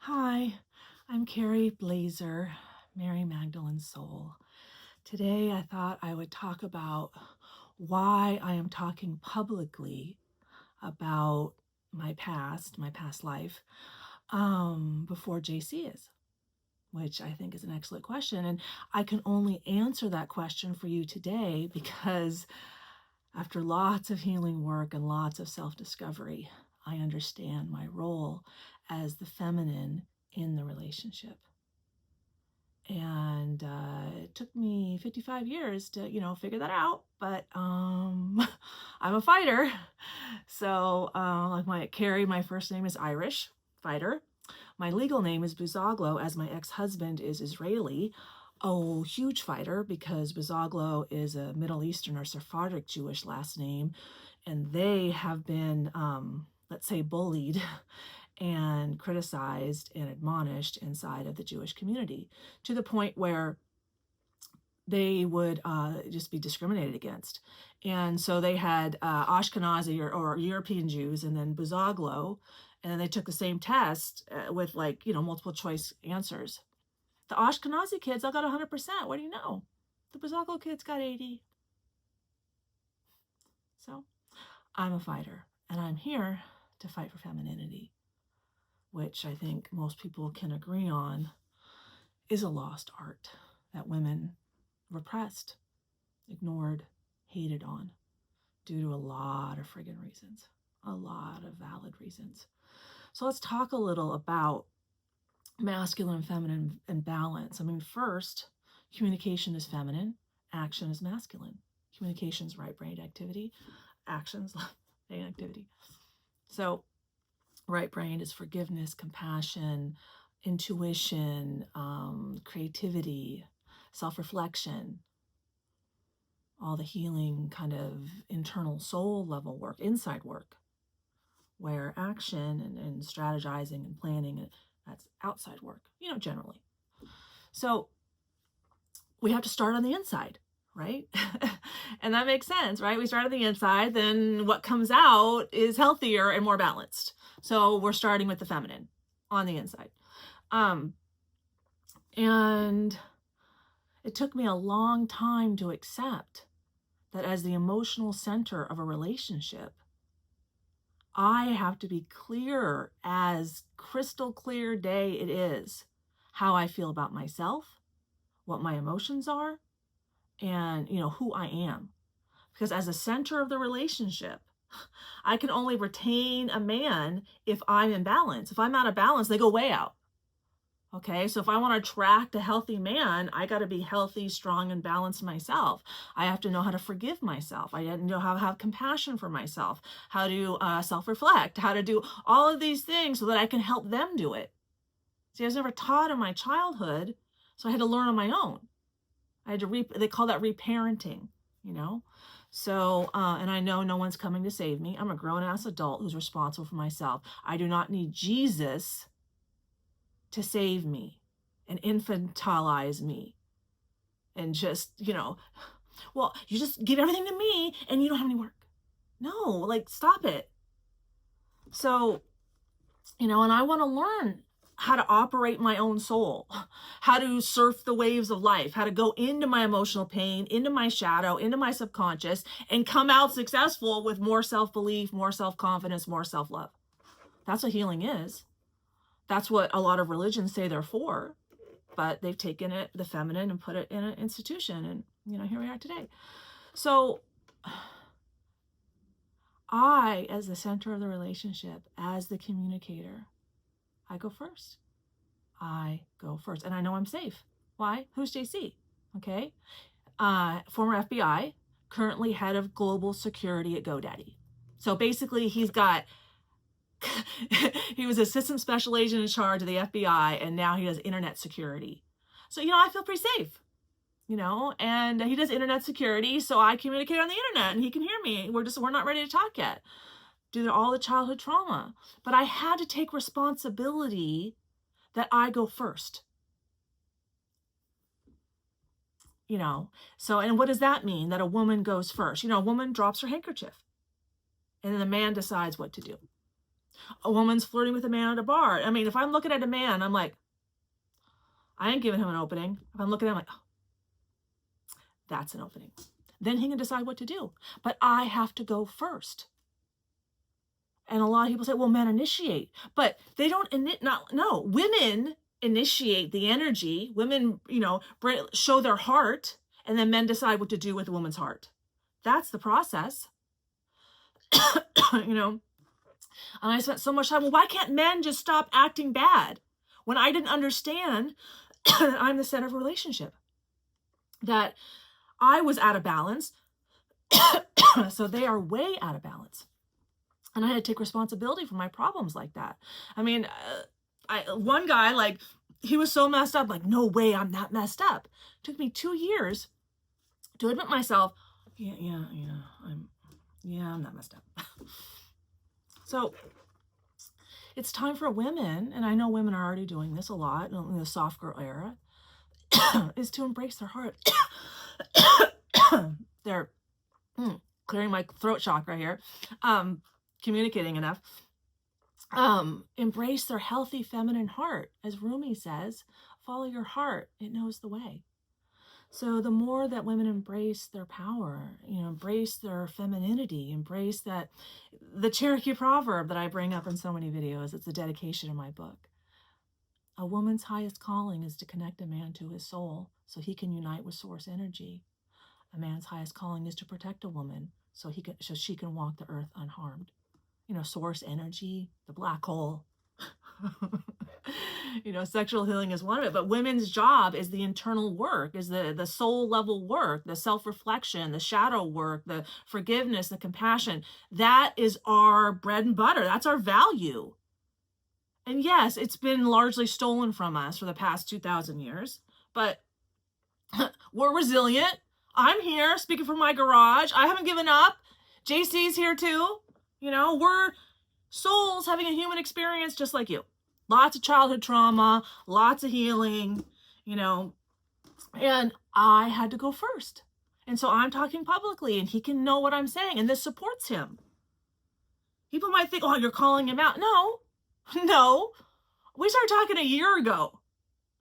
Hi, I'm Kerry Blaser, Mary Magdalene's soul. Today I thought I would talk about why I am talking publicly about my past life, before JC is, which I think is an excellent question. And I can only answer that question for you today because after lots of healing work and lots of self-discovery, I understand my role as the feminine in the relationship. And it took me 55 years to, figure that out. But I'm a fighter. So like my first name is Irish, fighter. My legal name is Buzoglo, as my ex-husband is Israeli. Oh, huge fighter, because Buzoglo is a Middle Eastern or Sephardic Jewish last name. And they have been, let's say, bullied and criticized and admonished inside of the Jewish community to the point where they would just be discriminated against. And so they had Ashkenazi or European Jews, and then Buzoglo, and then they took the same test with multiple choice answers. The Ashkenazi kids all got 100%. What do you know? The Buzoglo kids got 80. So I'm a fighter, and I'm here to fight for femininity, which I think most people can agree on is a lost art that women repressed, ignored, hated on due to a lot of friggin' reasons, a lot of valid reasons. So let's talk a little about masculine, feminine, and balance. I mean, first, communication is feminine, action is masculine. Communication is right-brained activity, actions left-brain activity. So right-brained is forgiveness, compassion, intuition, creativity, self-reflection, all the healing kind of internal soul level work, inside work, where action and strategizing and planning, that's outside work, generally. So we have to start on the inside, right? And that makes sense, right? We start on the inside, then what comes out is healthier and more balanced. So we're starting with the feminine on the inside. And it took me a long time to accept that as the emotional center of a relationship, I have to be clear, as crystal clear day it is, how I feel about myself, what my emotions are, and who I am. Because as a center of the relationship, I can only retain a man if I'm in balance. If I'm out of balance, they go way out. Okay, so if I want to attract a healthy man, I got to be healthy, strong, and balanced myself. I have to know how to forgive myself. I have to know how to have compassion for myself, how to self-reflect, how to do all of these things so that I can help them do it. See, I was never taught in my childhood, so I had to learn on my own. I had to they call that reparenting, So, and I know no one's coming to save me. I'm a grown-ass adult who's responsible for myself. I do not need Jesus to save me and infantilize me and just, well, you just give everything to me and you don't have any work. No, stop it. So, and I want to learn how to operate my own soul, how to surf the waves of life, how to go into my emotional pain, into my shadow, into my subconscious, and come out successful with more self-belief, more self-confidence, more self-love. That's what healing is. That's what a lot of religions say they're for, but they've taken it, the feminine, and put it in an institution. And, here we are today. So I, as the center of the relationship, as the communicator, I go first. I go first. And I know I'm safe. Why? Who's JC? Okay. Former FBI, currently head of global security at GoDaddy. So basically he's got he was assistant special agent in charge of the FBI, and now he does internet security. So, I feel pretty safe, and he does internet security. So I communicate on the internet and he can hear me. We're not ready to talk yet due to all the childhood trauma. But I had to take responsibility that I go first, So, and what does that mean, that a woman goes first? A woman drops her handkerchief and then the man decides what to do. A woman's flirting with a man at a bar. I mean, if I'm looking at a man, I'm like, I ain't giving him an opening. If I'm looking at him, I'm like, oh, that's an opening. Then he can decide what to do. But I have to go first. And a lot of people say, well, men initiate. But they don't, no, women initiate the energy. Women, show their heart, and then men decide what to do with a woman's heart. That's the process. And I spent so much time, well, why can't men just stop acting bad? When I didn't understand that I'm the center of a relationship, that I was out of balance. So they are way out of balance. And I had to take responsibility for my problems like that. I mean, one guy, like, he was so messed up, like, no way I'm not messed up. It took me 2 years to admit myself, I'm not messed up. So it's time for women, and I know women are already doing this a lot in the soft girl era, is to embrace their heart. They're clearing my throat chakra here, communicating enough. Embrace their healthy feminine heart. As Rumi says, follow your heart. It knows the way. So the more that women embrace their power, embrace their femininity, embrace that, the Cherokee proverb that I bring up in so many videos, it's a dedication in my book. A woman's highest calling is to connect a man to his soul so he can unite with source energy. A man's highest calling is to protect a woman so she can walk the earth unharmed. Source energy, the black hole. Sexual healing is one of it, but women's job is the internal work, is the soul level work, the self-reflection, the shadow work, the forgiveness, the compassion. That is our bread and butter. That's our value. And yes, it's been largely stolen from us for the past 2,000 years, but we're resilient. I'm here speaking from my garage. I haven't given up. JC's here too. We're souls having a human experience just like you. Lots of childhood trauma, lots of healing, and I had to go first. And so I'm talking publicly, and he can know what I'm saying, and this supports him. People might think, oh, you're calling him out. No. We started talking a year ago.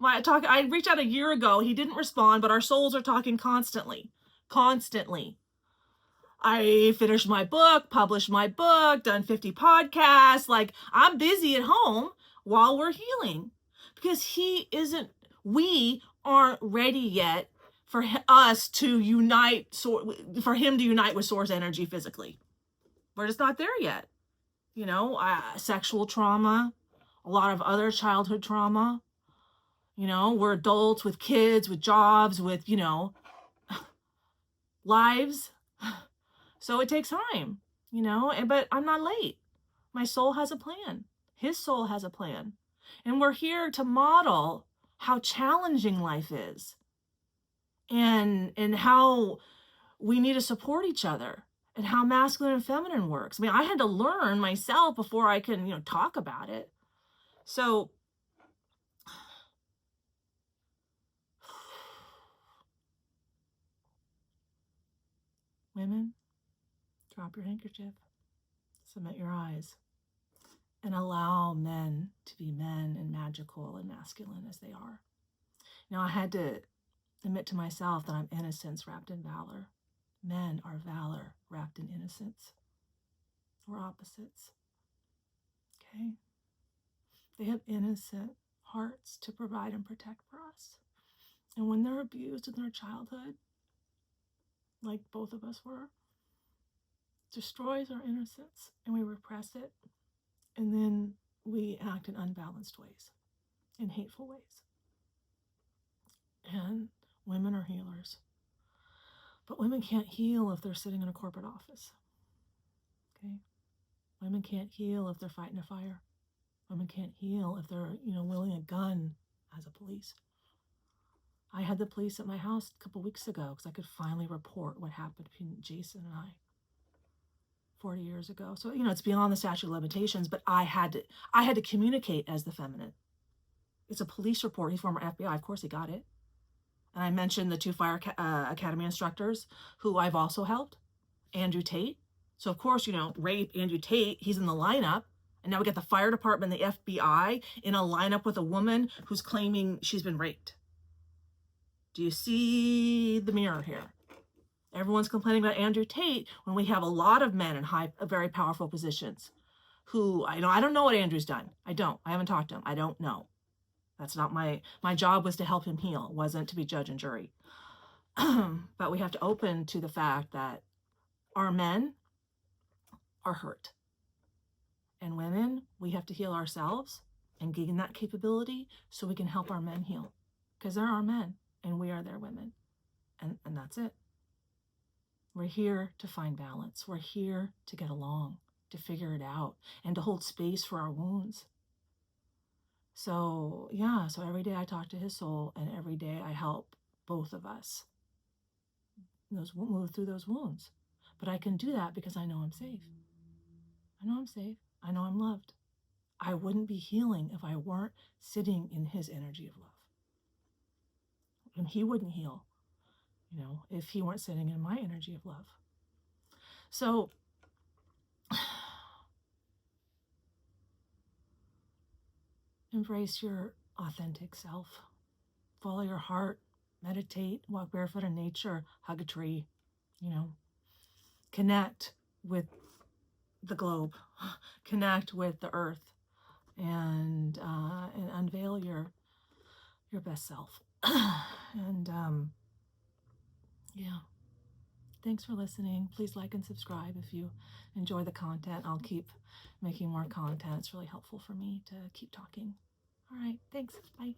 I reached out a year ago. He didn't respond, but our souls are talking constantly. I finished my book, published my book, done 50 podcasts. Like, I'm busy at home while we're healing, because we aren't ready yet for us to unite, for him to unite with source energy physically. We're just not there yet. Sexual trauma, a lot of other childhood trauma. We're adults with kids, with jobs, with, lives. So it takes time, but I'm not late. My soul has a plan. His soul has a plan. And we're here to model how challenging life is, and how we need to support each other, and how masculine and feminine works. I mean, I had to learn myself before I can, talk about it. So women, drop your handkerchief, submit your eyes, and allow men to be men and magical and masculine as they are. I had to admit to myself that I'm innocence wrapped in valor. Men are valor wrapped in innocence. We're opposites. Okay? They have innocent hearts to provide and protect for us. And when they're abused in their childhood, like both of us were, destroys our innocence, and we repress it, and then we act in unbalanced ways, in hateful ways. And women are healers. But women can't heal if they're sitting in a corporate office. Okay? Women can't heal if they're fighting a fire. Women can't heal if they're, wielding a gun as a police. I had the police at my house a couple weeks ago because I could finally report what happened between Jason and I 40 years ago. So, it's beyond the statute of limitations, but I had to communicate as the feminine. It's a police report. He's former FBI. Of course he got it. And I mentioned the 2 fire academy instructors who I've also helped. Andrew Tate. So, of course, rape Andrew Tate. He's in the lineup. And now we got the fire department, the FBI in a lineup with a woman who's claiming she's been raped. Do you see the mirror here? Everyone's complaining about Andrew Tate when we have a lot of men in very powerful positions who, I don't know what Andrew's done. I haven't talked to him. I don't know. That's not my job was to help him heal. It wasn't to be judge and jury. But we have to open to the fact that our men are hurt. And women, we have to heal ourselves and gain that capability so we can help our men heal. Because they're our men and we are their women. And that's it. We're here to find balance. We're here to get along, to figure it out, and to hold space for our wounds. So every day I talk to his soul, and every day I help both of us move through those wounds. But I can do that because I know I'm safe. I know I'm safe. I know I'm loved. I wouldn't be healing if I weren't sitting in his energy of love. And he wouldn't heal, if he weren't sitting in my energy of love. So embrace your authentic self. Follow your heart. Meditate. Walk barefoot in nature. Hug a tree. Connect with the globe. Connect with the earth. And unveil your best self. And thanks for listening. Please like and subscribe if you enjoy the content. I'll keep making more content. It's really helpful for me to keep talking. All right, thanks. Bye.